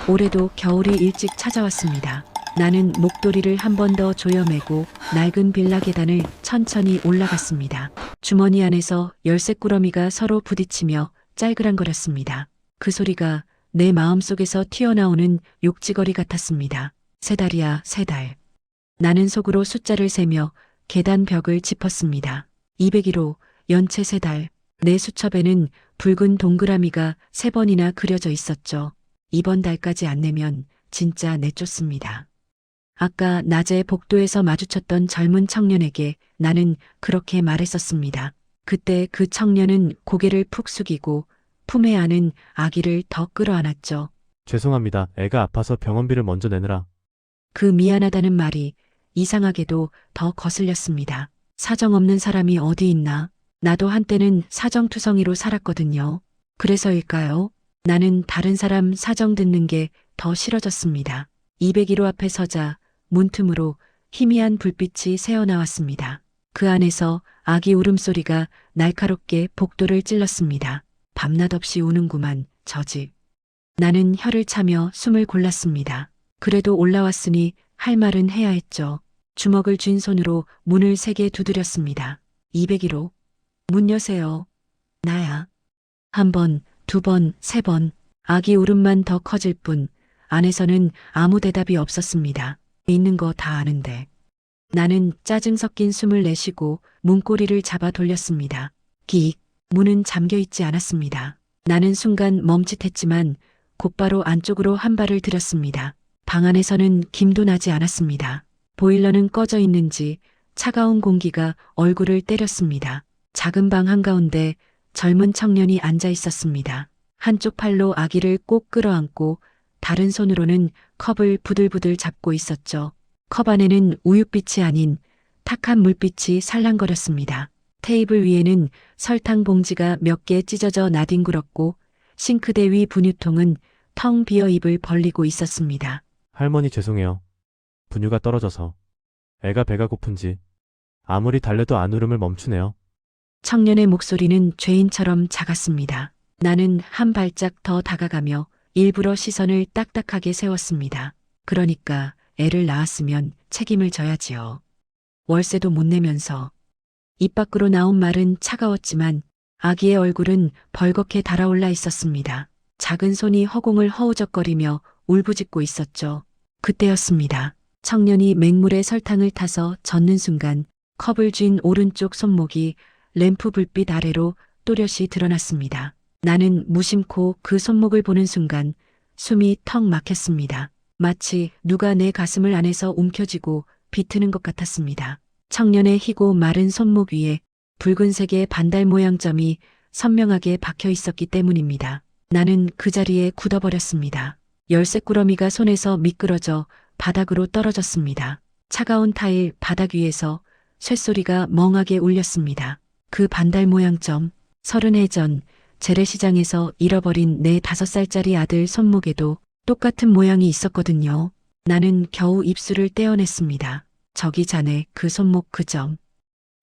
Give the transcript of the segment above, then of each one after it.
올해도 겨울이 일찍 찾아왔습니다. 나는 목도리를 한 번 더 조여매고 낡은 빌라 계단을 천천히 올라갔습니다. 주머니 안에서 열쇠꾸러미가 서로 부딪히며 짤그랑거렸습니다. 그 소리가 내 마음속에서 튀어나오는 욕지거리 같았습니다. 세 달이야, 세 달. 나는 속으로 숫자를 세며 계단 벽을 짚었습니다. 201호, 연체 세 달. 내 수첩에는 붉은 동그라미가 3번이나 그려져 있었죠. 이번 달까지 안 내면 진짜 내쫓습니다. 아까 낮에 복도에서 마주쳤던 젊은 청년에게 나는 그렇게 말했었습니다. 그때 그 청년은 고개를 푹 숙이고 품에 안은 아기를 더 끌어안았죠. 죄송합니다. 애가 아파서 병원비를 먼저 내느라. 그 미안하다는 말이 이상하게도 더 거슬렸습니다. 사정 없는 사람이 어디 있나? 나도 한때는 사정투성이로 살았거든요. 그래서일까요? 나는 다른 사람 사정 듣는 게 더 싫어졌습니다. 201호 앞에 서자 문틈으로 희미한 불빛이 새어나왔습니다. 그 안에서 아기 울음소리가 날카롭게 복도를 찔렀습니다. 밤낮 없이 우는구만, 저 집. 나는 혀를 차며 숨을 골랐습니다. 그래도 올라왔으니 할 말은 해야 했죠. 주먹을 쥔 손으로 문을 세게 두드렸습니다. 201호. 문 여세요. 나야. 한 번, 두 번, 세 번. 아기 울음만 더 커질 뿐 안에서는 아무 대답이 없었습니다. 있는 거 다 아는데. 나는 짜증 섞인 숨을 내쉬고 문고리를 잡아 돌렸습니다. 기익. 문은 잠겨 있지 않았습니다. 나는 순간 멈칫했지만 곧바로 안쪽으로 한 발을 들였습니다. 방 안에서는 김도 나지 않았습니다. 보일러는 꺼져 있는지 차가운 공기가 얼굴을 때렸습니다. 작은 방 한가운데 젊은 청년이 앉아 있었습니다. 한쪽 팔로 아기를 꼭 끌어안고 다른 손으로는 컵을 부들부들 잡고 있었죠. 컵 안에는 우윳빛이 아닌 탁한 물빛이 살랑거렸습니다. 테이블 위에는 설탕 봉지가 몇 개 찢어져 나뒹굴었고 싱크대 위 분유통은 텅 비어 입을 벌리고 있었습니다. 할머니 죄송해요. 분유가 떨어져서. 애가 배가 고픈지 아무리 달래도 안 울음을 멈추네요. 청년의 목소리는 죄인처럼 작았습니다. 나는 한 발짝 더 다가가며 일부러 시선을 딱딱하게 세웠습니다. 그러니까 애를 낳았으면 책임을 져야지요. 월세도 못 내면서. 입 밖으로 나온 말은 차가웠지만 아기의 얼굴은 벌겋게 달아올라 있었습니다. 작은 손이 허공을 허우적거리며 울부짖고 있었죠. 그때였습니다. 청년이 맹물에 설탕을 타서 젓는 순간 컵을 쥔 오른쪽 손목이 램프 불빛 아래로 또렷이 드러났습니다. 나는 무심코 그 손목을 보는 순간 숨이 턱 막혔습니다. 마치 누가 내 가슴을 안에서 움켜쥐고 비트는 것 같았습니다. 청년의 희고 마른 손목 위에 붉은색의 반달 모양 점이 선명하게 박혀 있었기 때문입니다. 나는 그 자리에 굳어버렸습니다. 열쇠꾸러미가 손에서 미끄러져 바닥으로 떨어졌습니다. 차가운 타일 바닥 위에서 쇳소리가 멍하게 울렸습니다. 그 반달 모양 점, 30해 전 재래시장에서 잃어버린 내 5살짜리 아들 손목에도 똑같은 모양이 있었거든요. 나는 겨우 입술을 떼어냈습니다. 저기 자네 그 손목 그 점.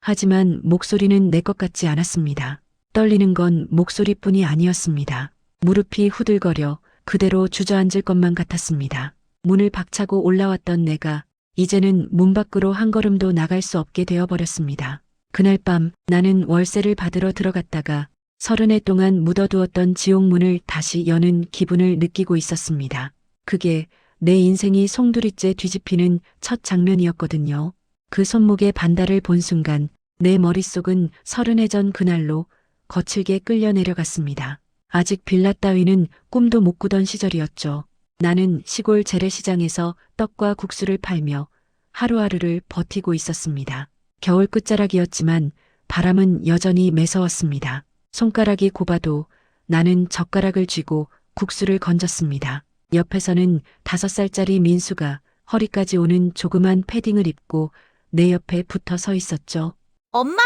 하지만 목소리는 내 것 같지 않았습니다. 떨리는 건 목소리뿐이 아니었습니다. 무릎이 후들거려 그대로 주저앉을 것만 같았습니다. 문을 박차고 올라왔던 내가 이제는 문 밖으로 한 걸음도 나갈 수 없게 되어버렸습니다. 그날 밤 나는 월세를 받으러 들어갔다가 30해 동안 묻어두었던 지옥문을 다시 여는 기분을 느끼고 있었습니다. 그게 내 인생이 송두리째 뒤집히는 첫 장면이었거든요. 그 손목의 반달을 본 순간 내 머릿속은 30해 전 그날로 거칠게 끌려 내려갔습니다. 아직 빌라 따위는 꿈도 못 꾸던 시절이었죠. 나는 시골 재래시장에서 떡과 국수를 팔며 하루하루를 버티고 있었습니다. 겨울 끝자락이었지만 바람은 여전히 매서웠습니다. 손가락이 곱아도 나는 젓가락을 쥐고 국수를 건졌습니다. 옆에서는 5살짜리 민수가 허리까지 오는 조그만 패딩을 입고 내 옆에 붙어 서 있었죠. 엄마,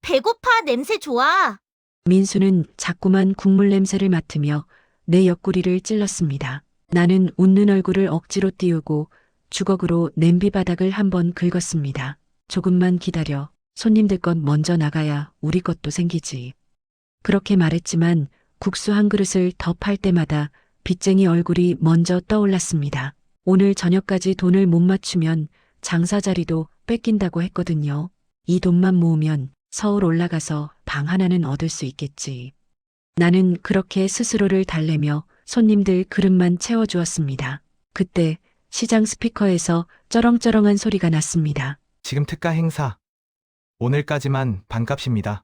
배고파, 냄새 좋아. 민수는 자꾸만 국물 냄새를 맡으며 내 옆구리를 찔렀습니다. 나는 웃는 얼굴을 억지로 띄우고 주걱으로 냄비 바닥을 한번 긁었습니다. 조금만 기다려. 손님들 것 먼저 나가야 우리 것도 생기지. 그렇게 말했지만 국수 한 그릇을 더 팔 때마다 빚쟁이 얼굴이 먼저 떠올랐습니다. 오늘 저녁까지 돈을 못 맞추면 장사 자리도 뺏긴다고 했거든요. 이 돈만 모으면 서울 올라가서 방 하나는 얻을 수 있겠지. 나는 그렇게 스스로를 달래며 손님들 그릇만 채워주었습니다. 그때 시장 스피커에서 쩌렁쩌렁한 소리가 났습니다. 지금 특가 행사. 오늘까지만 반값입니다.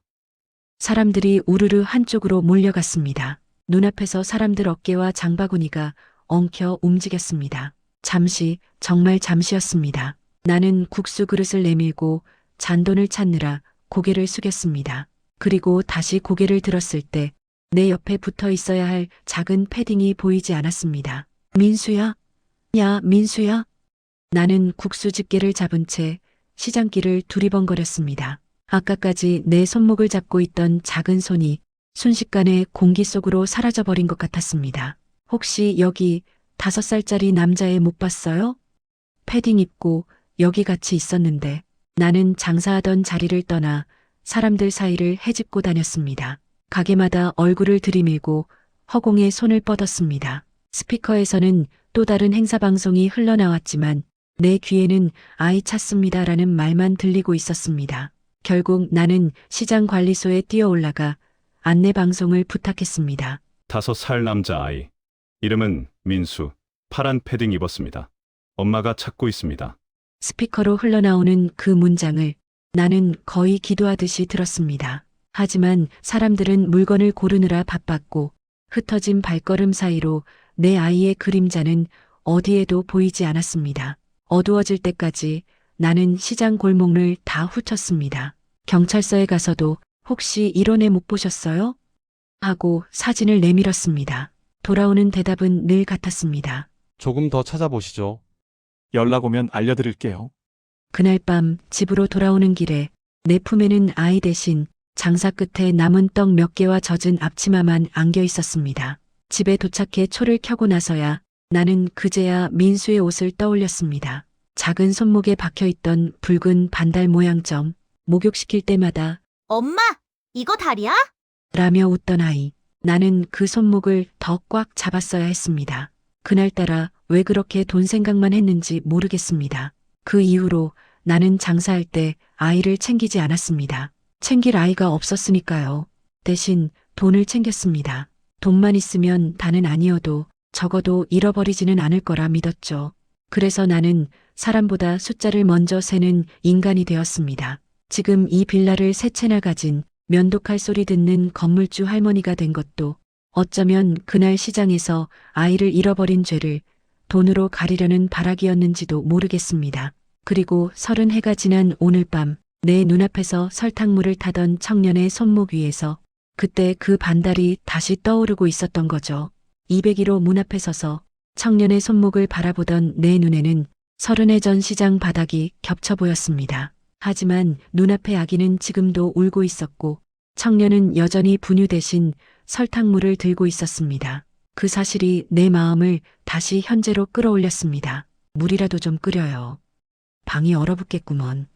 사람들이 우르르 한쪽으로 몰려갔습니다. 눈앞에서 사람들 어깨와 장바구니가 엉켜 움직였습니다. 잠시, 정말 잠시였습니다. 나는 국수 그릇을 내밀고 잔돈을 찾느라 고개를 숙였습니다. 그리고 다시 고개를 들었을 때 내 옆에 붙어 있어야 할 작은 패딩이 보이지 않았습니다. 민수야? 야, 민수야? 나는 국수 집게를 잡은 채 시장길을 두리번거렸습니다. 아까까지 내 손목을 잡고 있던 작은 손이 순식간에 공기 속으로 사라져버린 것 같았습니다. 혹시 여기 5살짜리 남자애 못 봤어요? 패딩 입고 여기 같이 있었는데 나는 장사하던 자리를 떠나 사람들 사이를 헤집고 다녔습니다. 가게마다 얼굴을 들이밀고 허공에 손을 뻗었습니다. 스피커에서는 또 다른 행사 방송이 흘러나왔지만 내 귀에는 아이 찾습니다라는 말만 들리고 있었습니다. 결국 나는 시장 관리소에 뛰어올라가 안내 방송을 부탁했습니다. 5살 남자아이. 이름은 민수. 파란 패딩 입었습니다. 엄마가 찾고 있습니다. 스피커로 흘러나오는 그 문장을 나는 거의 기도하듯이 들었습니다. 하지만 사람들은 물건을 고르느라 바빴고 흩어진 발걸음 사이로 내 아이의 그림자는 어디에도 보이지 않았습니다. 어두워질 때까지 나는 시장 골목을 다 훑었습니다. 경찰서에 가서도 혹시 이런 애 못 보셨어요? 하고 사진을 내밀었습니다. 돌아오는 대답은 늘 같았습니다. 조금 더 찾아보시죠. 연락 오면 알려드릴게요. 그날 밤 집으로 돌아오는 길에 내 품에는 아이 대신 장사 끝에 남은 떡 몇 개와 젖은 앞치마만 안겨 있었습니다. 집에 도착해 초를 켜고 나서야 나는 그제야 민수의 옷을 떠올렸습니다. 작은 손목에 박혀있던 붉은 반달 모양 점, 목욕시킬 때마다 엄마, 이거 다리야? 라며 웃던 아이. 나는 그 손목을 더 꽉 잡았어야 했습니다. 그날따라 왜 그렇게 돈 생각만 했는지 모르겠습니다. 그 이후로 나는 장사할 때 아이를 챙기지 않았습니다. 챙길 아이가 없었으니까요. 대신 돈을 챙겼습니다. 돈만 있으면 다는 아니어도 적어도 잃어버리지는 않을 거라 믿었죠. 그래서 나는 사람보다 숫자를 먼저 세는 인간이 되었습니다. 지금 이 빌라를 세 채나 가진 면도칼 소리 듣는 건물주 할머니가 된 것도 어쩌면 그날 시장에서 아이를 잃어버린 죄를 돈으로 가리려는 발악이었는지도 모르겠습니다. 그리고 30해가 지난 오늘 밤 내 눈앞에서 설탕물을 타던 청년의 손목 위에서 그때 그 반달이 다시 떠오르고 있었던 거죠. 201호 문 앞에 서서 청년의 손목을 바라보던 내 눈에는 30해 전 시장 바닥이 겹쳐 보였습니다. 하지만 눈앞의 아기는 지금도 울고 있었고 청년은 여전히 분유 대신 설탕물을 들고 있었습니다. 그 사실이 내 마음을 다시 현재로 끌어올렸습니다. 물이라도 좀 끓여요. 방이 얼어붙겠구먼.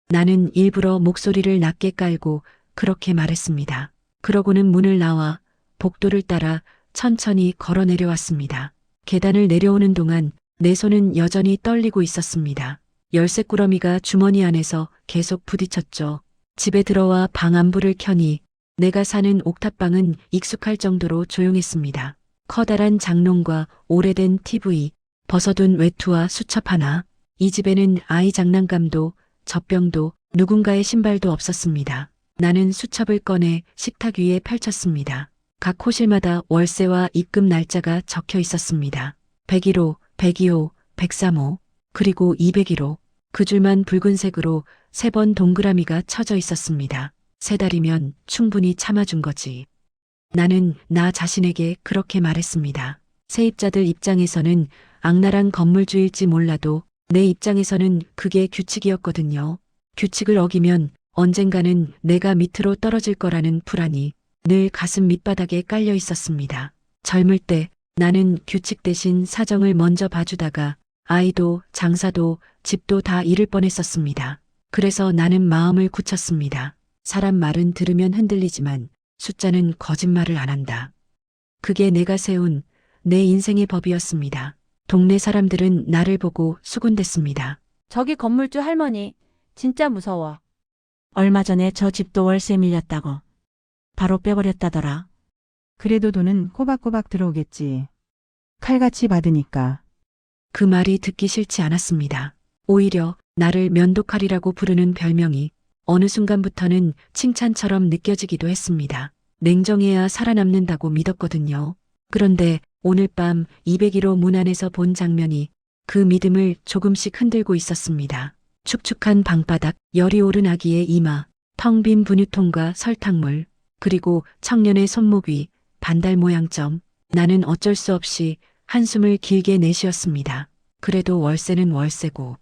나는 일부러 목소리를 낮게 깔고 그렇게 말했습니다. 그러고는 문을 나와 복도를 따라 천천히 걸어 내려왔습니다. 계단을 내려오는 동안 내 손은 여전히 떨리고 있었습니다. 열쇠 꾸러미가 주머니 안에서 계속 부딪혔죠. 집에 들어와 방 안불을 켜니 내가 사는 옥탑방은 익숙할 정도로 조용했습니다. 커다란 장롱과 오래된 TV, 벗어둔 외투와 수첩 하나. 이 집에는 아이 장난감도 젖병도 누군가의 신발도 없었습니다. 나는 수첩을 꺼내 식탁 위에 펼쳤습니다. 각 호실마다 월세와 입금 날짜가 적혀 있었습니다. 101호, 102호, 103호, 그리고 201호. 그 줄만 붉은색으로 3번 동그라미가 쳐져 있었습니다. 3달이면 충분히 참아준 거지. 나는 나 자신에게 그렇게 말했습니다. 세입자들 입장에서는 악랄한 건물주일지 몰라도 내 입장에서는 그게 규칙이었거든요. 규칙을 어기면 언젠가는 내가 밑으로 떨어질 거라는 불안이 늘 가슴 밑바닥에 깔려 있었습니다. 젊을 때 나는 규칙 대신 사정을 먼저 봐주다가 아이도 장사도 집도 다 잃을 뻔했었습니다. 그래서 나는 마음을 굳혔습니다. 사람 말은 들으면 흔들리지만 숫자는 거짓말을 안 한다. 그게 내가 세운 내 인생의 법이었습니다. 동네 사람들은 나를 보고 수군댔습니다. 저기 건물주 할머니, 진짜 무서워. 얼마 전에 저 집도 월세 밀렸다고. 바로 빼버렸다더라. 그래도 돈은 꼬박꼬박 들어오겠지. 칼같이 받으니까. 그 말이 듣기 싫지 않았습니다. 오히려 나를 면도칼이라고 부르는 별명이 어느 순간부터는 칭찬처럼 느껴지기도 했습니다. 냉정해야 살아남는다고 믿었거든요. 그런데 오늘 밤 201호 문 안에서 본 장면이 그 믿음을 조금씩 흔들고 있었습니다. 축축한 방바닥, 열이 오른 아기의 이마, 텅 빈 분유통과 설탕물, 그리고 청년의 손목 위, 반달 모양점. 나는 어쩔 수 없이 한숨을 길게 내쉬었습니다. 그래도 월세는 월세고.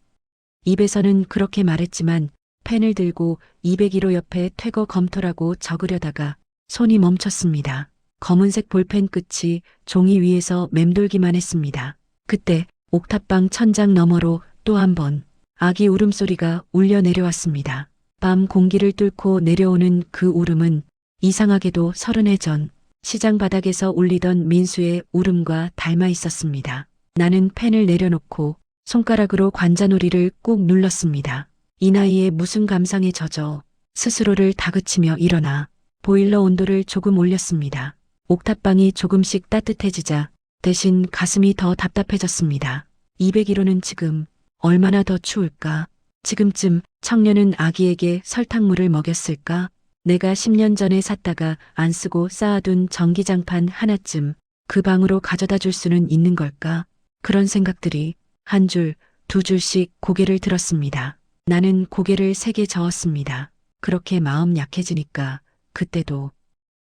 입에서는 그렇게 말했지만 펜을 들고 201호 옆에 퇴거 검토라고 적으려다가 손이 멈췄습니다. 검은색 볼펜 끝이 종이 위에서 맴돌기만 했습니다. 그때 옥탑방 천장 너머로 또 한 번 아기 울음소리가 울려 내려왔습니다. 밤 공기를 뚫고 내려오는 그 울음은 이상하게도 30해 전 시장 바닥에서 울리던 민수의 울음과 닮아 있었습니다. 나는 펜을 내려놓고 손가락으로 관자놀이를 꾹 눌렀습니다. 이 나이에 무슨 감상에 젖어 스스로를 다그치며 일어나 보일러 온도를 조금 올렸습니다. 옥탑방이 조금씩 따뜻해지자 대신 가슴이 더 답답해졌습니다. 201호는 지금 얼마나 더 추울까? 지금쯤 청년은 아기에게 설탕물을 먹였을까? 내가 10년 전에 샀다가 안 쓰고 쌓아둔 전기장판 하나쯤 그 방으로 가져다 줄 수는 있는 걸까? 그런 생각들이 한 줄, 두 줄씩 고개를 들었습니다. 나는 고개를 세게 저었습니다. 그렇게 마음 약해지니까 그때도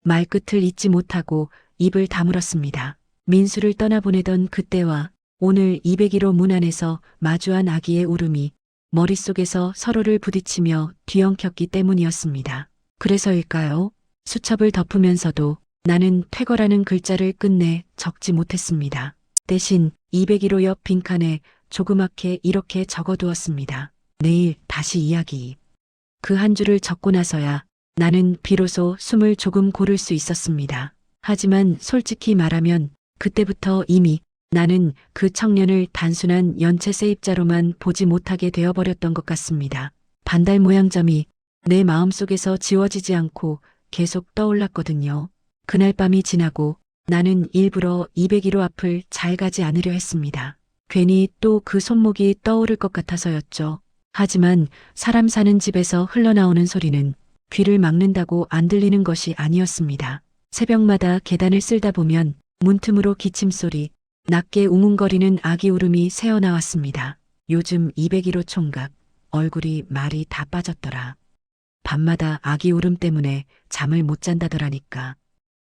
말끝을 잇지 못하고 입을 다물었습니다. 민수를 떠나보내던 그때와 오늘 201호 문 안에서 마주한 아기의 울음이 머릿속에서 서로를 부딪히며 뒤엉켰기 때문이었습니다. 그래서일까요? 수첩을 덮으면서도 나는 퇴거라는 글자를 끝내 적지 못했습니다. 대신 201호 옆 빈칸에 조그맣게 이렇게 적어두었습니다. 내일 다시 이야기. 그 한 줄을 적고 나서야 나는 비로소 숨을 조금 고를 수 있었습니다. 하지만 솔직히 말하면 그때부터 이미 나는 그 청년을 단순한 연체 세입자로만 보지 못하게 되어버렸던 것 같습니다. 반달 모양점이 내 마음속에서 지워지지 않고 계속 떠올랐거든요. 그날 밤이 지나고 나는 일부러 201호 앞을 잘 가지 않으려 했습니다. 괜히 또 그 손목이 떠오를 것 같아서였죠. 하지만 사람 사는 집에서 흘러나오는 소리는 귀를 막는다고 안 들리는 것이 아니었습니다. 새벽마다 계단을 쓸다 보면 문틈으로 기침소리, 낮게 웅웅거리는 아기 울음이 새어나왔습니다. 요즘 201호 총각, 얼굴이 말이 다 빠졌더라. 밤마다 아기 울음 때문에 잠을 못 잔다더라니까.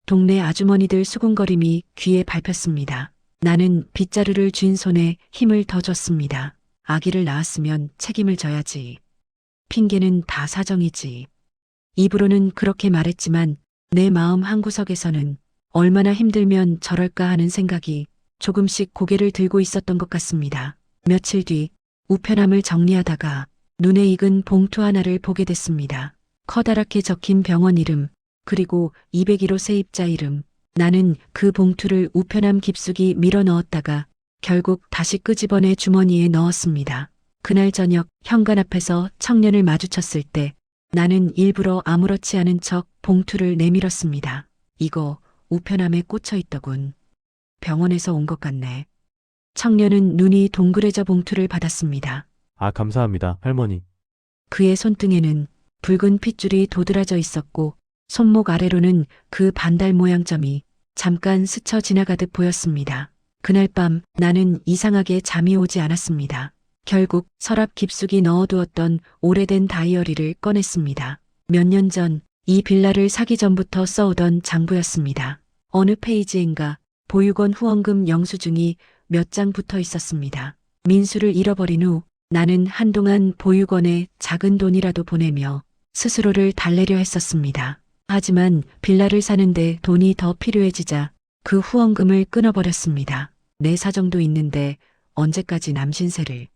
동네 아주머니들 수군거림이 귀에 밟혔습니다. 나는 빗자루를 쥔 손에 힘을 더 줬습니다. 아기를 낳았으면 책임을 져야지. 핑계는 다 사정이지. 입으로는 그렇게 말했지만 내 마음 한구석에서는 얼마나 힘들면 저럴까 하는 생각이 조금씩 고개를 들고 있었던 것 같습니다. 며칠 뒤 우편함을 정리하다가 눈에 익은 봉투 하나를 보게 됐습니다. 커다랗게 적힌 병원 이름, 그리고 201호 세입자 이름. 나는 그 봉투를 우편함 깊숙이 밀어 넣었다가 결국 다시 끄집어내 주머니에 넣었습니다. 그날 저녁 현관 앞에서 청년을 마주쳤을 때 나는 일부러 아무렇지 않은 척 봉투를 내밀었습니다. 이거 우편함에 꽂혀 있더군. 병원에서 온 것 같네. 청년은 눈이 동그래져 봉투를 받았습니다. 아, 감사합니다, 할머니. 그의 손등에는 붉은 핏줄이 도드라져 있었고 손목 아래로는 그 반달 모양 점이 잠깐 스쳐 지나가듯 보였습니다. 그날 밤 나는 이상하게 잠이 오지 않았습니다. 결국 서랍 깊숙이 넣어두었던 오래된 다이어리를 꺼냈습니다. 몇 년 전 이 빌라를 사기 전부터 써오던 장부였습니다. 어느 페이지인가 보육원 후원금 영수증이 몇 장 붙어 있었습니다. 민수를 잃어버린 후 나는 한동안 보육원에 작은 돈이라도 보내며 스스로를 달래려 했었습니다. 하지만 빌라를 사는데 돈이 더 필요해지자 그 후원금을 끊어버렸습니다. 내 사정도 있는데 언제까지 남신세를.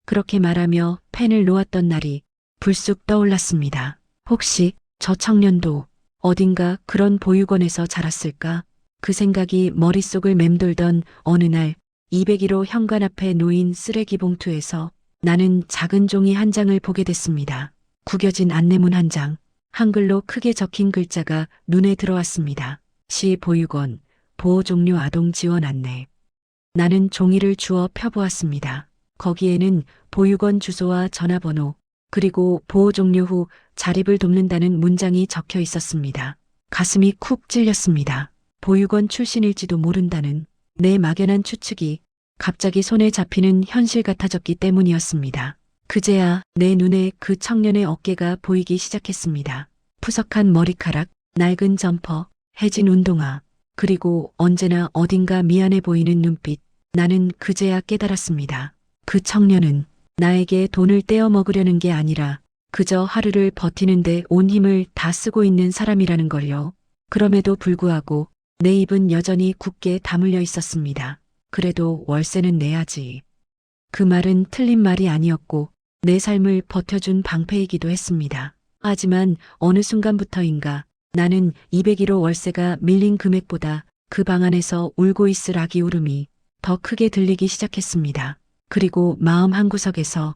그렇게 말하며 펜을 놓았던 날이 불쑥 떠올랐습니다. 혹시 저 청년도 어딘가 그런 보육원에서 자랐을까? 그 생각이 머릿속을 맴돌던 어느 날 201호 현관 앞에 놓인 쓰레기 봉투에서 나는 작은 종이 한 장을 보게 됐습니다. 구겨진 안내문 한 장, 한글로 크게 적힌 글자가 눈에 들어왔습니다. 시 보육원, 보호 종료 아동 지원 안내. 나는 종이를 주워 펴보았습니다. 거기에는 보육원 주소와 전화번호, 그리고 보호 종료 후 자립을 돕는다는 문장이 적혀 있었습니다. 가슴이 쿡 찔렸습니다. 보육원 출신일지도 모른다는 내 막연한 추측이 갑자기 손에 잡히는 현실 같아졌기 때문이었습니다. 그제야 내 눈에 그 청년의 어깨가 보이기 시작했습니다. 푸석한 머리카락, 낡은 점퍼, 해진 운동화, 그리고 언제나 어딘가 미안해 보이는 눈빛. 나는 그제야 깨달았습니다. 그 청년은 나에게 돈을 떼어 먹으려는 게 아니라 그저 하루를 버티는데 온 힘을 다 쓰고 있는 사람이라는 걸요. 그럼에도 불구하고 내 입은 여전히 굳게 다물려 있었습니다. 그래도 월세는 내야지. 그 말은 틀린 말이 아니었고 내 삶을 버텨준 방패이기도 했습니다. 하지만 어느 순간부터인가 나는 201호 월세가 밀린 금액보다 그 방 안에서 울고 있을 아기 울음이 더 크게 들리기 시작했습니다. 그리고 마음 한구석에서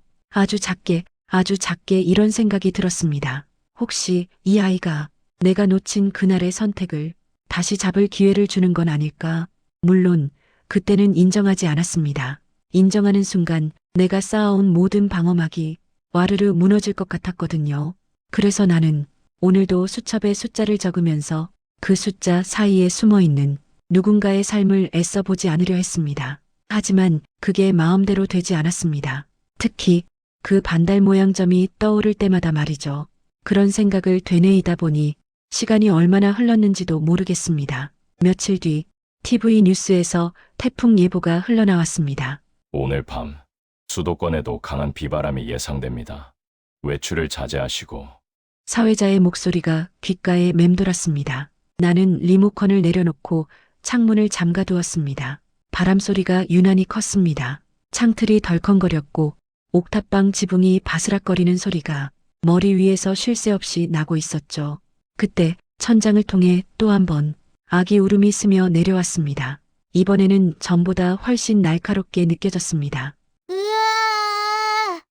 아주 작게 이런 생각이 들었습니다. 혹시 이 아이가 내가 놓친 그날의 선택을 다시 잡을 기회를 주는 건 아닐까? 물론 그때는 인정하지 않았습니다. 인정하는 순간 내가 쌓아온 모든 방어막이 와르르 무너질 것 같았거든요. 그래서 나는 오늘도 수첩에 숫자를 적으면서 그 숫자 사이에 숨어있는 누군가의 삶을 애써 보지 않으려 했습니다. 하지만 그게 마음대로 되지 않았습니다. 특히 그 반달 모양 점이 떠오를 때마다 말이죠. 그런 생각을 되뇌이다 보니 시간이 얼마나 흘렀는지도 모르겠습니다. 며칠 뒤 TV 뉴스에서 태풍 예보가 흘러나왔습니다. 오늘 밤 수도권에도 강한 비바람이 예상됩니다. 외출을 자제하시고. 사회자의 목소리가 귓가에 맴돌았습니다. 나는 리모컨을 내려놓고 창문을 잠가두었습니다. 바람 소리가 유난히 컸습니다. 창틀이 덜컹거렸고 옥탑방 지붕이 바스락거리는 소리가 머리 위에서 쉴 새 없이 나고 있었죠. 그때 천장을 통해 또 한 번 아기 울음이 스며 내려왔습니다. 이번에는 전보다 훨씬 날카롭게 느껴졌습니다. 으아!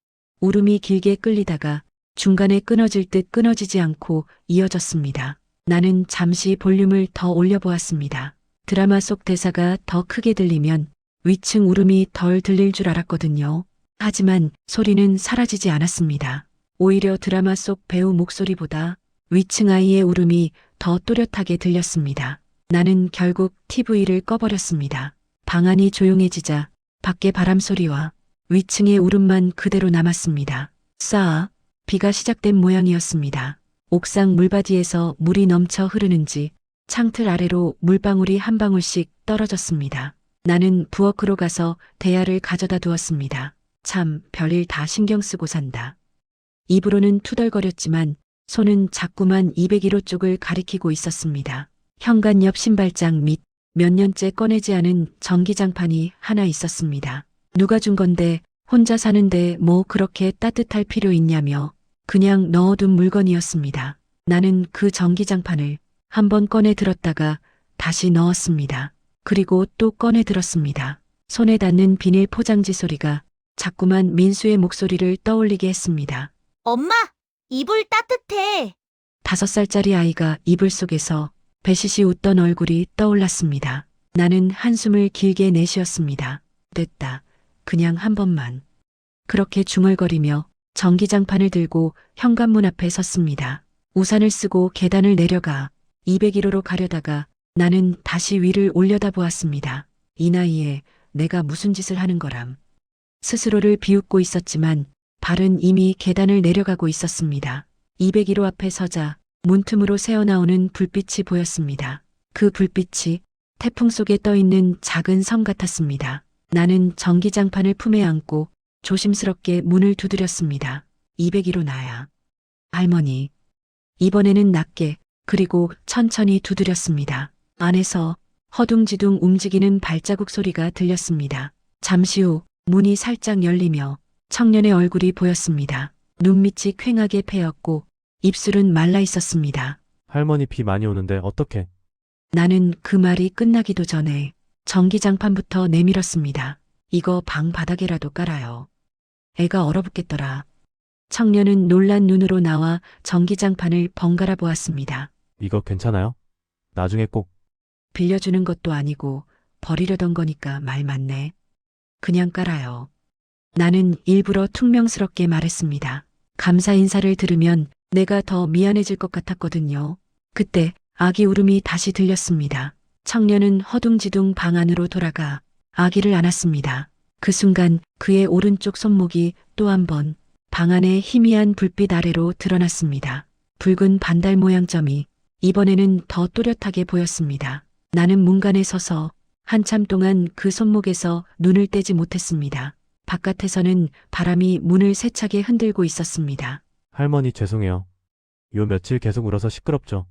울음이 길게 끌리다가 중간에 끊어질 듯 끊어지지 않고 이어졌습니다. 나는 잠시 볼륨을 더 올려보았습니다. 드라마 속 대사가 더 크게 들리면 위층 울음이 덜 들릴 줄 알았거든요. 하지만 소리는 사라지지 않았습니다. 오히려 드라마 속 배우 목소리보다 위층 아이의 울음이 더 또렷하게 들렸습니다. 나는 결국 TV를 꺼버렸습니다. 방 안이 조용해지자 밖의 바람 소리와 위층의 울음만 그대로 남았습니다. 싸아, 비가 시작된 모양이었습니다. 옥상 물바디에서 물이 넘쳐 흐르는지 창틀 아래로 물방울이 한 방울씩 떨어졌습니다. 나는 부엌으로 가서 대야를 가져다 두었습니다. 참 별일 다 신경 쓰고 산다. 입으로는 투덜거렸지만 손은 자꾸만 201호 쪽을 가리키고 있었습니다. 현관 옆 신발장 밑 몇 년째 꺼내지 않은 전기장판이 하나 있었습니다. 누가 준 건데 혼자 사는데 뭐 그렇게 따뜻할 필요 있냐며 그냥 넣어둔 물건이었습니다. 나는 그 전기장판을 한번 꺼내 들었다가 다시 넣었습니다. 그리고 또 꺼내 들었습니다. 손에 닿는 비닐 포장지 소리가 자꾸만 민수의 목소리를 떠올리게 했습니다. 엄마, 이불 따뜻해. 5살짜리 아이가 이불 속에서 배시시 웃던 얼굴이 떠올랐습니다. 나는 한숨을 길게 내쉬었습니다. 됐다. 그냥 한 번만. 그렇게 중얼거리며 전기장판을 들고 현관문 앞에 섰습니다. 우산을 쓰고 계단을 내려가 201호로 가려다가 나는 다시 위를 올려다보았습니다. 이 나이에 내가 무슨 짓을 하는 거람. 스스로를 비웃고 있었지만 발은 이미 계단을 내려가고 있었습니다. 201호 앞에 서자 문틈으로 새어나오는 불빛이 보였습니다. 그 불빛이 태풍 속에 떠있는 작은 섬 같았습니다. 나는 전기장판을 품에 안고 조심스럽게 문을 두드렸습니다. 201호 나야. 할머니. 이번에는 낮게 그리고 천천히 두드렸습니다. 안에서 허둥지둥 움직이는 발자국 소리가 들렸습니다. 잠시 후 문이 살짝 열리며 청년의 얼굴이 보였습니다. 눈밑이 퀭하게 패였고 입술은 말라 있었습니다. 할머니 비 많이 오는데 어떡해? 나는 그 말이 끝나기도 전에 전기장판부터 내밀었습니다. 이거 방 바닥에라도 깔아요. 애가 얼어붙겠더라. 청년은 놀란 눈으로 나와 전기장판을 번갈아 보았습니다. 이거 괜찮아요? 나중에 꼭 빌려주는 것도 아니고 버리려던 거니까 말 맞네. 그냥 깔아요. 나는 일부러 퉁명스럽게 말했습니다. 감사 인사를 들으면 내가 더 미안해질 것 같았거든요. 그때 아기 울음이 다시 들렸습니다. 청년은 허둥지둥 방 안으로 돌아가 아기를 안았습니다. 그 순간 그의 오른쪽 손목이 또 한 번 방 안의 희미한 불빛 아래로 드러났습니다. 붉은 반달 모양 점이 이번에는 더 또렷하게 보였습니다. 나는 문간에 서서 한참 동안 그 손목에서 눈을 떼지 못했습니다. 바깥에서는 바람이 문을 세차게 흔들고 있었습니다. 할머니 죄송해요. 요 며칠 계속 울어서 시끄럽죠.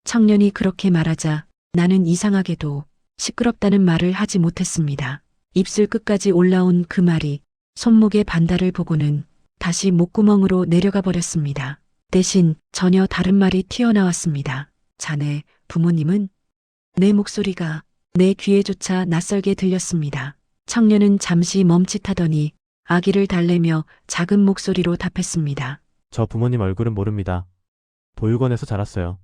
청년이 그렇게 말하자 나는 이상하게도 시끄럽다는 말을 하지 못했습니다. 입술 끝까지 올라온 그 말이 손목의 반달을 보고는 다시 목구멍으로 내려가 버렸습니다. 대신 전혀 다른 말이 튀어나왔습니다. 자네 부모님은? 내 목소리가 내 귀에조차 낯설게 들렸습니다. 청년은 잠시 멈칫하더니 아기를 달래며 작은 목소리로 답했습니다. 저 부모님 얼굴은 모릅니다. 보육원에서 자랐어요.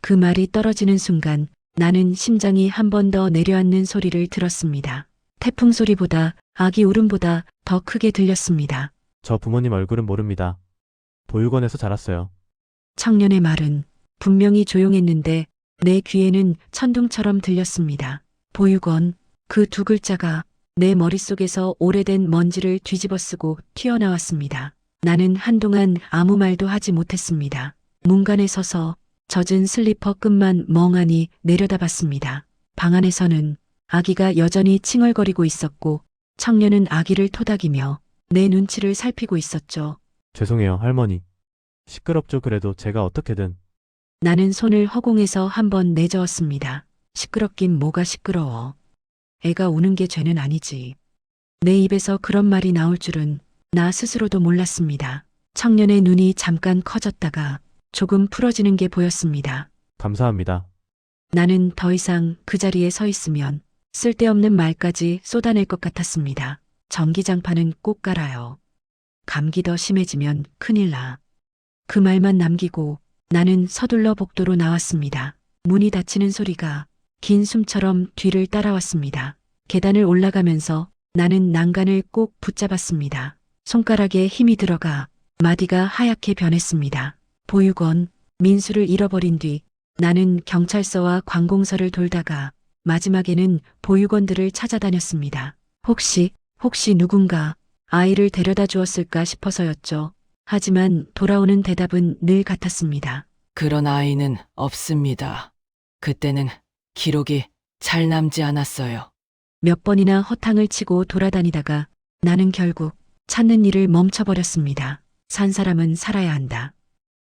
그 말이 떨어지는 순간 나는 심장이 한 번 더 내려앉는 소리를 들었습니다. 태풍 소리보다 아기 울음보다 더 크게 들렸습니다. 저 부모님 얼굴은 모릅니다. 보육원에서 자랐어요. 청년의 말은 분명히 조용했는데 내 귀에는 천둥처럼 들렸습니다. 보육원, 그 두 글자가 내 머릿속에서 오래된 먼지를 뒤집어쓰고 튀어나왔습니다. 나는 한동안 아무 말도 하지 못했습니다. 문간에 서서 젖은 슬리퍼 끝만 멍하니 내려다봤습니다. 방 안에서는 아기가 여전히 칭얼거리고 있었고 청년은 아기를 토닥이며 내 눈치를 살피고 있었죠. 죄송해요, 할머니. 시끄럽죠. 그래도 제가 어떻게든. 나는 손을 허공에서 한번 내저었습니다. 시끄럽긴 뭐가 시끄러워. 애가 우는 게 죄는 아니지. 내 입에서 그런 말이 나올 줄은 나 스스로도 몰랐습니다. 청년의 눈이 잠깐 커졌다가 조금 풀어지는 게 보였습니다. 감사합니다. 나는 더 이상 그 자리에 서 있으면 쓸데없는 말까지 쏟아낼 것 같았습니다. 전기장판은 꼭 깔아요. 감기 더 심해지면 큰일 나. 그 말만 남기고 나는 서둘러 복도로 나왔습니다. 문이 닫히는 소리가 긴 숨처럼 뒤를 따라왔습니다. 계단을 올라가면서 나는 난간을 꼭 붙잡았습니다. 손가락에 힘이 들어가 마디가 하얗게 변했습니다. 보육원, 민수를 잃어버린 뒤 나는 경찰서와 관공서를 돌다가 마지막에는 보육원들을 찾아다녔습니다. 혹시 누군가 아이를 데려다 주었을까 싶어서였죠. 하지만 돌아오는 대답은 늘 같았습니다. 그런 아이는 없습니다. 그때는 기록이 잘 남지 않았어요. 몇 번이나 허탕을 치고 돌아다니다가 나는 결국 찾는 일을 멈춰버렸습니다. 산 사람은 살아야 한다.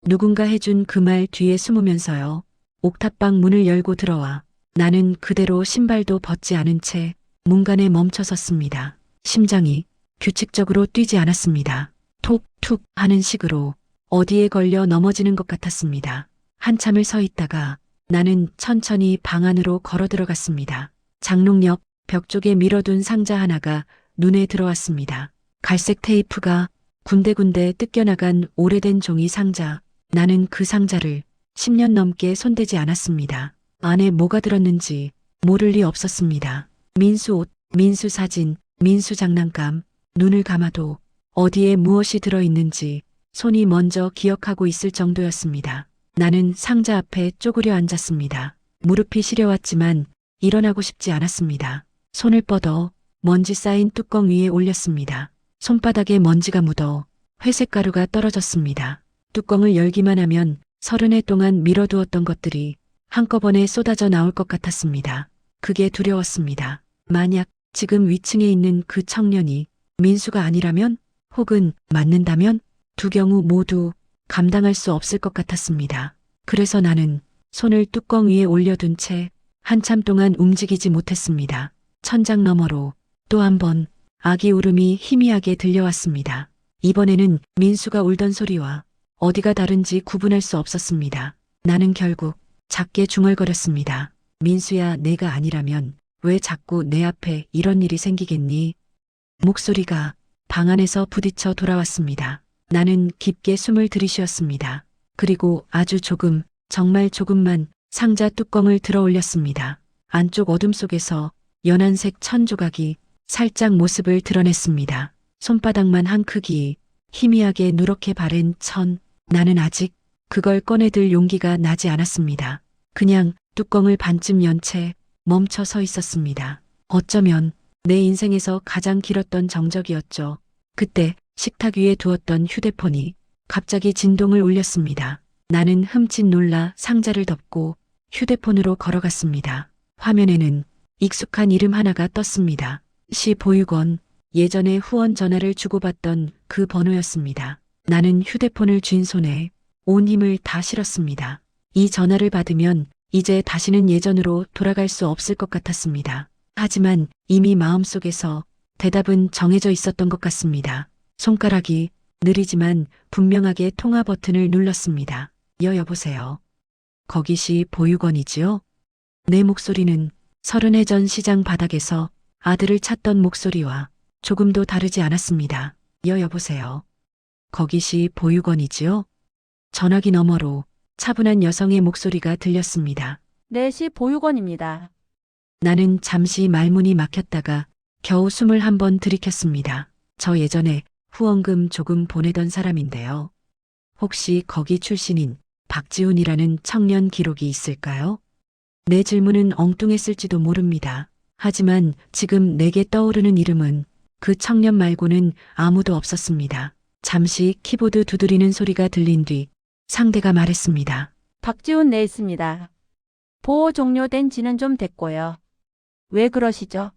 누군가 해준 그 말 뒤에 숨으면서요. 옥탑방 문을 열고 들어와 나는 그대로 신발도 벗지 않은 채 문간에 멈춰 섰습니다. 심장이 규칙적으로 뛰지 않았습니다. 톡툭 하는 식으로 어디에 걸려 넘어지는 것 같았습니다. 한참을 서 있다가 나는 천천히 방 안으로 걸어 들어갔습니다. 장롱 옆 벽 쪽에 밀어둔 상자 하나가 눈에 들어왔습니다. 갈색 테이프가 군데군데 뜯겨나간 오래된 종이 상자. 나는 그 상자를 10년 넘게 손대지 않았습니다. 안에 뭐가 들었는지 모를 리 없었습니다. 민수 옷, 민수 사진, 민수 장난감. 눈을 감아도 어디에 무엇이 들어있는지 손이 먼저 기억하고 있을 정도였습니다. 나는 상자 앞에 쪼그려 앉았습니다. 무릎이 시려왔지만 일어나고 싶지 않았습니다. 손을 뻗어 먼지 쌓인 뚜껑 위에 올렸습니다. 손바닥에 먼지가 묻어 회색 가루가 떨어졌습니다. 뚜껑을 열기만 하면 30해 동안 밀어두었던 것들이 한꺼번에 쏟아져 나올 것 같았습니다. 그게 두려웠습니다. 만약 지금 위층에 있는 그 청년이 민수가 아니라면 혹은 맞는다면 두 경우 모두 감당할 수 없을 것 같았습니다. 그래서 나는 손을 뚜껑 위에 올려둔 채 한참 동안 움직이지 못했습니다. 천장 너머로 또 한 번 아기 울음이 희미하게 들려왔습니다. 이번에는 민수가 울던 소리와 어디가 다른지 구분할 수 없었습니다. 나는 결국 작게 중얼거렸습니다. 민수야, 내가 아니라면 왜 자꾸 내 앞에 이런 일이 생기겠니? 목소리가 방 안에서 부딪혀 돌아왔습니다. 나는 깊게 숨을 들이쉬었습니다. 그리고 아주 조금, 정말 조금만 상자 뚜껑을 들어 올렸습니다. 안쪽 어둠 속에서 연한색 천 조각이 살짝 모습을 드러냈습니다. 손바닥만 한 크기, 희미하게 누렇게 바랜 천. 나는 아직 그걸 꺼내들 용기가 나지 않았습니다. 그냥 뚜껑을 반쯤 연 채 멈춰 서 있었습니다. 어쩌면 내 인생에서 가장 길었던 정적이었죠. 그때 식탁 위에 두었던 휴대폰이 갑자기 진동을 울렸습니다. 나는 흠칫 놀라 상자를 덮고 휴대폰으로 걸어갔습니다. 화면에는 익숙한 이름 하나가 떴습니다. 시 보육원. 예전에 후원 전화를 주고받던 그 번호였습니다. 나는 휴대폰을 쥔 손에 온 힘을 다 실었습니다. 이 전화를 받으면 이제 다시는 예전으로 돌아갈 수 없을 것 같았습니다. 하지만 이미 마음속에서 대답은 정해져 있었던 것 같습니다. 손가락이 느리지만 분명하게 통화 버튼을 눌렀습니다. 여보세요. 거기 시 보육원이지요? 내 목소리는 30해 전 시장 바닥에서 아들을 찾던 목소리와 조금도 다르지 않았습니다. 여보세요. 거기 시 보육원이지요? 전화기 너머로 차분한 여성의 목소리가 들렸습니다. 네, 시 보육원입니다. 나는 잠시 말문이 막혔다가 겨우 숨을 한번 들이켰습니다. 저 예전에 후원금 조금 보내던 사람인데요. 혹시 거기 출신인 박지훈이라는 청년 기록이 있을까요? 내 질문은 엉뚱했을지도 모릅니다. 하지만 지금 내게 떠오르는 이름은 그 청년 말고는 아무도 없었습니다. 잠시 키보드 두드리는 소리가 들린 뒤 상대가 말했습니다. 박지훈 네 있습니다. 보호 종료된 지는 좀 됐고요. 왜 그러시죠?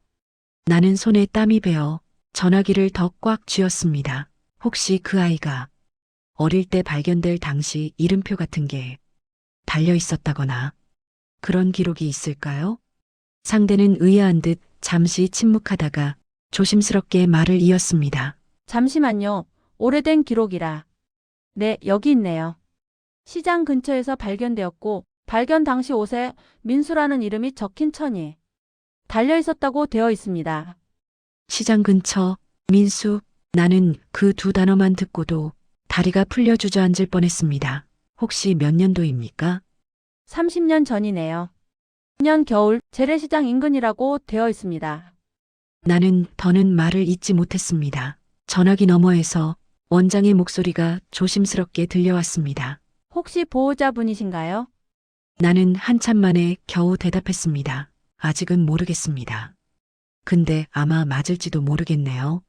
나는 손에 땀이 배어 전화기를 더 꽉 쥐었습니다. 혹시 그 아이가 어릴 때 발견될 당시 이름표 같은 게 달려 있었다거나 그런 기록이 있을까요? 상대는 의아한 듯 잠시 침묵하다가 조심스럽게 말을 이었습니다. 잠시만요. 오래된 기록이라. 네, 여기 있네요. 시장 근처에서 발견되었고 발견 당시 옷에 민수라는 이름이 적힌 천이 달려 있었다고 되어 있습니다. 시장 근처, 민수. 나는 그 두 단어만 듣고도 다리가 풀려 주저앉을 뻔했습니다. 혹시 몇 년도입니까? 30년 전이네요. 10년 겨울 재래시장 인근이라고 되어 있습니다. 나는 더는 말을 잇지 못했습니다. 전화기 너머에서 원장의 목소리가 조심스럽게 들려왔습니다. 혹시 보호자분이신가요? 나는 한참 만에 겨우 대답했습니다. 아직은 모르겠습니다. 근데 아마 맞을지도 모르겠네요.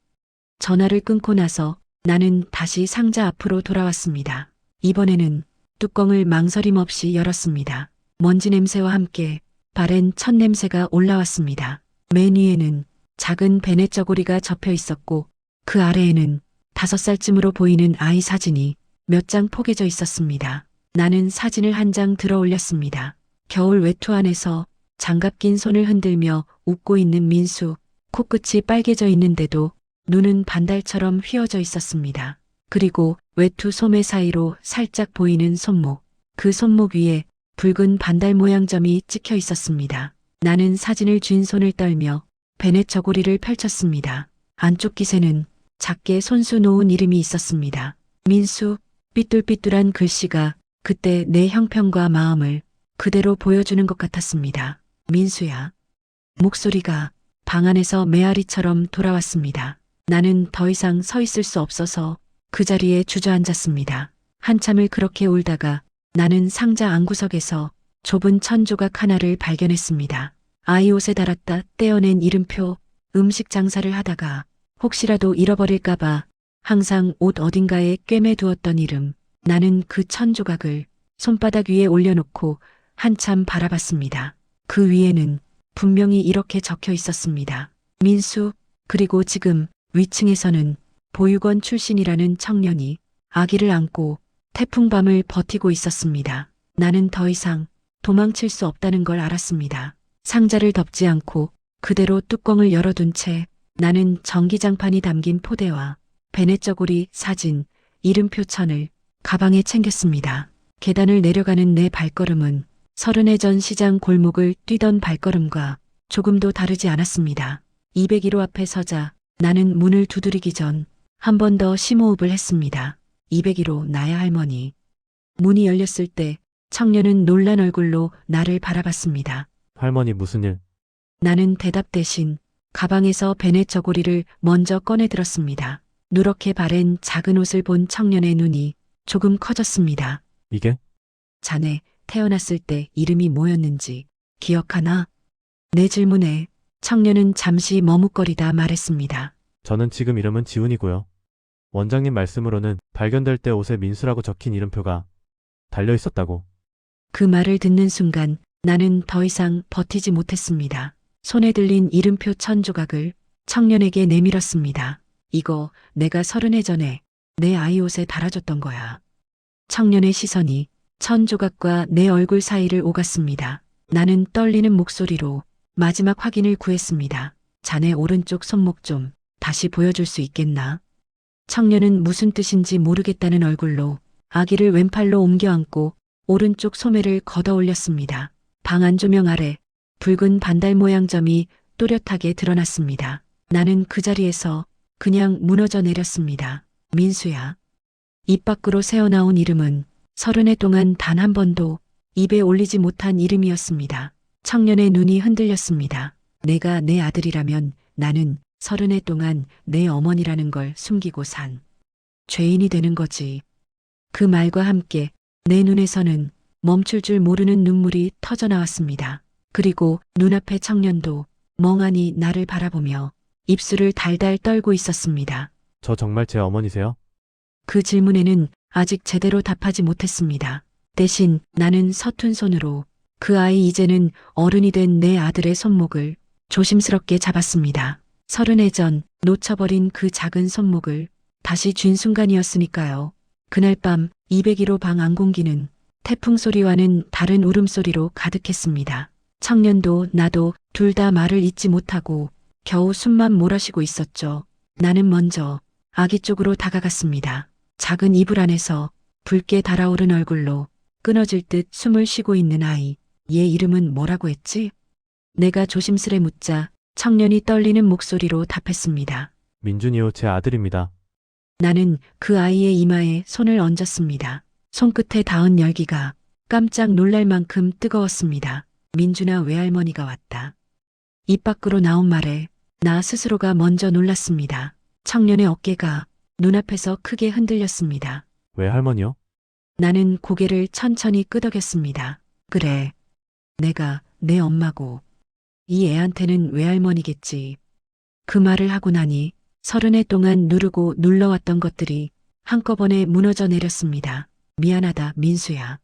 전화를 끊고 나서 나는 다시 상자 앞으로 돌아왔습니다. 이번에는 뚜껑을 망설임 없이 열었습니다. 먼지 냄새와 함께 바랜 천 냄새가 올라왔습니다. 맨 위에는 작은 베네 저고리가 접혀 있었고 그 아래에는 5살쯤으로 보이는 아이 사진이 몇 장 포개져 있었습니다. 나는 사진을 한 장 들어 올렸습니다. 겨울 외투 안에서 장갑 낀 손을 흔들며 웃고 있는 민수. 코끝이 빨개져 있는데도 눈은 반달처럼 휘어져 있었습니다. 그리고 외투 소매 사이로 살짝 보이는 손목. 그 손목 위에 붉은 반달 모양 점이 찍혀 있었습니다. 나는 사진을 쥔 손을 떨며 베네 저고리를 펼쳤습니다. 안쪽 기세는 작게 손수 놓은 이름이 있었습니다. 민수. 삐뚤삐뚤한 글씨가 그때 내 형편과 마음을 그대로 보여주는 것 같았습니다. 민수야. 목소리가 방 안에서 메아리처럼 돌아왔습니다. 나는 더 이상 서 있을 수 없어서 그 자리에 주저앉았습니다. 한참을 그렇게 울다가 나는 상자 안구석에서 좁은 천 조각 하나를 발견했습니다. 아이 옷에 달았다 떼어낸 이름표. 음식 장사를 하다가 혹시라도 잃어버릴까봐 항상 옷 어딘가에 꿰매두었던 이름. 나는 그 천 조각을 손바닥 위에 올려놓고 한참 바라봤습니다. 그 위에는 분명히 이렇게 적혀 있었습니다. 민수. 그리고 지금 위층에서는 보육원 출신이라는 청년이 아기를 안고 태풍밤을 버티고 있었습니다. 나는 더 이상 도망칠 수 없다는 걸 알았습니다. 상자를 덮지 않고 그대로 뚜껑을 열어둔 채 나는 전기장판이 담긴 포대와 베네 저고리, 사진, 이름표 천을 가방에 챙겼습니다. 계단을 내려가는 내 발걸음은 30해 전 시장 골목을 뛰던 발걸음과 조금도 다르지 않았습니다. 201호 앞에 서자 나는 문을 두드리기 전 한 번 더 심호흡을 했습니다. 201호 나야 할머니. 문이 열렸을 때 청년은 놀란 얼굴로 나를 바라봤습니다. 할머니 무슨 일? 나는 대답 대신 가방에서 베넷 저고리를 먼저 꺼내 들었습니다. 누렇게 바랜 작은 옷을 본 청년의 눈이 조금 커졌습니다. 이게? 자네 태어났을 때 이름이 뭐였는지 기억하나? 내 질문에 청년은 잠시 머뭇거리다 말했습니다. 저는 지금 이름은 지훈이고요. 원장님 말씀으로는 발견될 때 옷에 민수라고 적힌 이름표가 달려 있었다고. 그 말을 듣는 순간 나는 더 이상 버티지 못했습니다. 손에 들린 이름표 1000조각을 청년에게 내밀었습니다. 이거 내가 30해 전에 내 아이 옷에 달아줬던 거야. 청년의 시선이 1000조각과 내 얼굴 사이를 오갔습니다. 나는 떨리는 목소리로 마지막 확인을 구했습니다. 자네 오른쪽 손목 좀 다시 보여줄 수 있겠나? 청년은 무슨 뜻인지 모르겠다는 얼굴로 아기를 왼팔로 옮겨 안고 오른쪽 소매를 걷어 올렸습니다. 방 안 조명 아래 붉은 반달 모양 점이 또렷하게 드러났습니다. 나는 그 자리에서 그냥 무너져 내렸습니다. 민수야. 입 밖으로 새어나온 이름은 30해 동안 단 한 번도 입에 올리지 못한 이름이었습니다. 청년의 눈이 흔들렸습니다. 내가 내 아들이라면 나는 30해 동안 내 어머니라는 걸 숨기고 산 죄인이 되는 거지. 그 말과 함께 내 눈에서는 멈출 줄 모르는 눈물이 터져 나왔습니다. 그리고 눈앞의 청년도 멍하니 나를 바라보며 입술을 달달 떨고 있었습니다. 저 정말 제 어머니세요? 그 질문에는 아직 제대로 답하지 못했습니다. 대신 나는 서툰 손으로 그 아이 이제는 어른이 된 내 아들의 손목을 조심스럽게 잡았습니다. 30해 전 놓쳐버린 그 작은 손목을 다시 쥔 순간이었으니까요. 그날 밤 201호 방 안공기는 태풍 소리와는 다른 울음소리로 가득했습니다. 청년도 나도 둘 다 말을 잇지 못하고 겨우 숨만 몰아쉬고 있었죠. 나는 먼저 아기 쪽으로 다가갔습니다. 작은 이불 안에서 붉게 달아오른 얼굴로 끊어질 듯 숨을 쉬고 있는 아이. 얘 이름은 뭐라고 했지? 내가 조심스레 묻자 청년이 떨리는 목소리로 답했습니다. 민준이요, 제 아들입니다. 나는 그 아이의 이마에 손을 얹었습니다. 손끝에 닿은 열기가 깜짝 놀랄 만큼 뜨거웠습니다. 민준아, 외할머니가 왔다. 입 밖으로 나온 말에 나 스스로가 먼저 놀랐습니다. 청년의 어깨가 눈앞에서 크게 흔들렸습니다. 왜 할머니요? 나는 고개를 천천히 끄덕였습니다. 그래, 내가 내 엄마고 이 애한테는 외할머니겠지. 그 말을 하고 나니 30해 동안 누르고 눌러왔던 것들이 한꺼번에 무너져 내렸습니다. 미안하다, 민수야.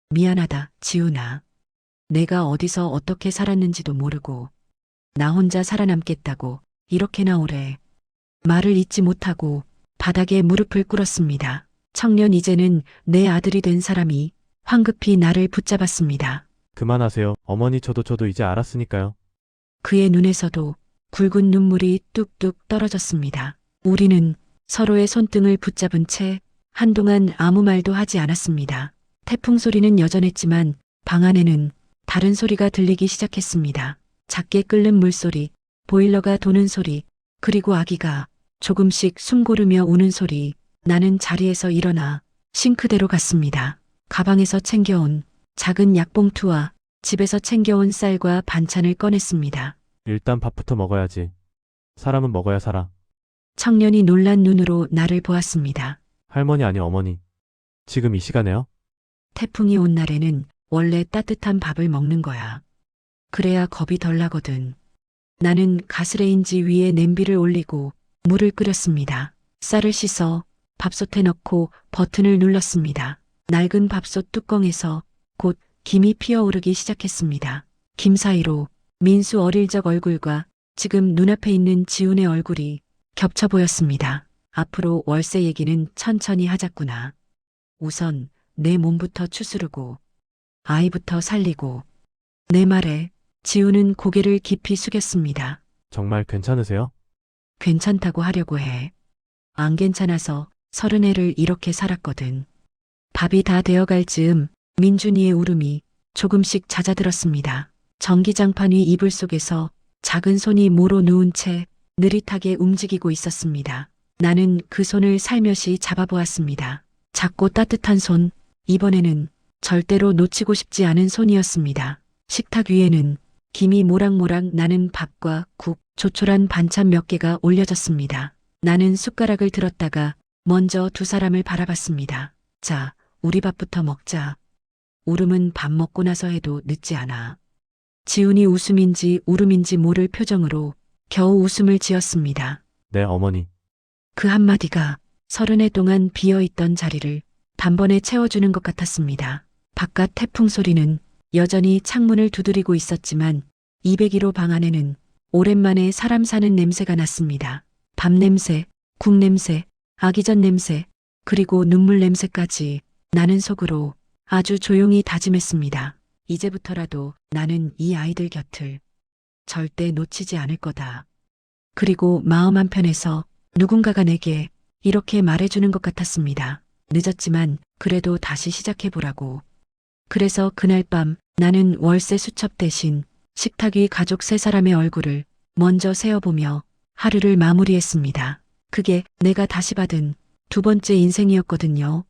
미안하다, 지훈아. 내가 어디서 어떻게 살았는지도 모르고 나 혼자 살아남겠다고 이렇게나 오래 말을 잇지 못하고 바닥에 무릎을 꿇었습니다. 청년 이제는 내 아들이 된 사람이 황급히 나를 붙잡았습니다. 그만하세요. 어머니, 저도 이제 알았으니까요. 그의 눈에서도 굵은 눈물이 뚝뚝 떨어졌습니다. 우리는 서로의 손등을 붙잡은 채 한동안 아무 말도 하지 않았습니다. 태풍 소리는 여전했지만 방 안에는 다른 소리가 들리기 시작했습니다. 작게 끓는 물소리, 보일러가 도는 소리, 그리고 아기가 조금씩 숨 고르며 우는 소리. 나는 자리에서 일어나 싱크대로 갔습니다. 가방에서 챙겨온 작은 약봉투와 집에서 챙겨온 쌀과 반찬을 꺼냈습니다. 일단 밥부터 먹어야지. 사람은 먹어야 살아. 청년이 놀란 눈으로 나를 보았습니다. 할머니 아니 어머니. 지금 이 시간에요? 태풍이 온 날에는 원래 따뜻한 밥을 먹는 거야. 그래야 겁이 덜 나거든. 나는 가스레인지 위에 냄비를 올리고 물을 끓였습니다. 쌀을 씻어 밥솥에 넣고 버튼을 눌렀습니다. 낡은 밥솥 뚜껑에서 곧 김이 피어오르기 시작했습니다. 김 사이로 민수 어릴 적 얼굴과 지금 눈앞에 있는 지훈의 얼굴이 겹쳐 보였습니다. 앞으로 월세 얘기는 천천히 하자꾸나. 우선 내 몸부터 추스르고 아이부터 살리고. 내 말에 지훈은 고개를 깊이 숙였습니다. 정말 괜찮으세요? 괜찮다고 하려고 해. 안 괜찮아서 30해를 이렇게 살았거든. 밥이 다 되어갈 즈음 민준이의 울음이 조금씩 잦아들었습니다. 전기장판 위 이불 속에서 작은 손이 모로 누운 채 느릿하게 움직이고 있었습니다. 나는 그 손을 살며시 잡아보았습니다. 작고 따뜻한 손, 이번에는 절대로 놓치고 싶지 않은 손이었습니다. 식탁 위에는 김이 모락모락 나는 밥과 국, 조촐한 반찬 몇 개가 올려졌습니다. 나는 숟가락을 들었다가 먼저 두 사람을 바라봤습니다. 자, 우리 밥부터 먹자. 울음은 밥 먹고 나서 해도 늦지 않아. 지훈이 웃음인지 울음인지 모를 표정으로 겨우 웃음을 지었습니다. 네, 어머니. 그 한마디가 30해 동안 비어있던 자리를 단번에 채워주는 것 같았습니다. 바깥 태풍 소리는 여전히 창문을 두드리고 있었지만 201호 방 안에는 오랜만에 사람 사는 냄새가 났습니다. 밥 냄새, 국 냄새, 아기 전 냄새, 그리고 눈물 냄새까지 나는 속으로 아주 조용히 다짐했습니다. 이제부터라도 나는 이 아이들 곁을 절대 놓치지 않을 거다. 그리고 마음 한편에서 누군가가 내게 이렇게 말해주는 것 같았습니다. 늦었지만 그래도 다시 시작해보라고. 그래서 그날 밤 나는 월세 수첩 대신 식탁 위 가족 3사람의 얼굴을 먼저 세어보며 하루를 마무리했습니다. 그게 내가 다시 받은 두 번째 인생이었거든요.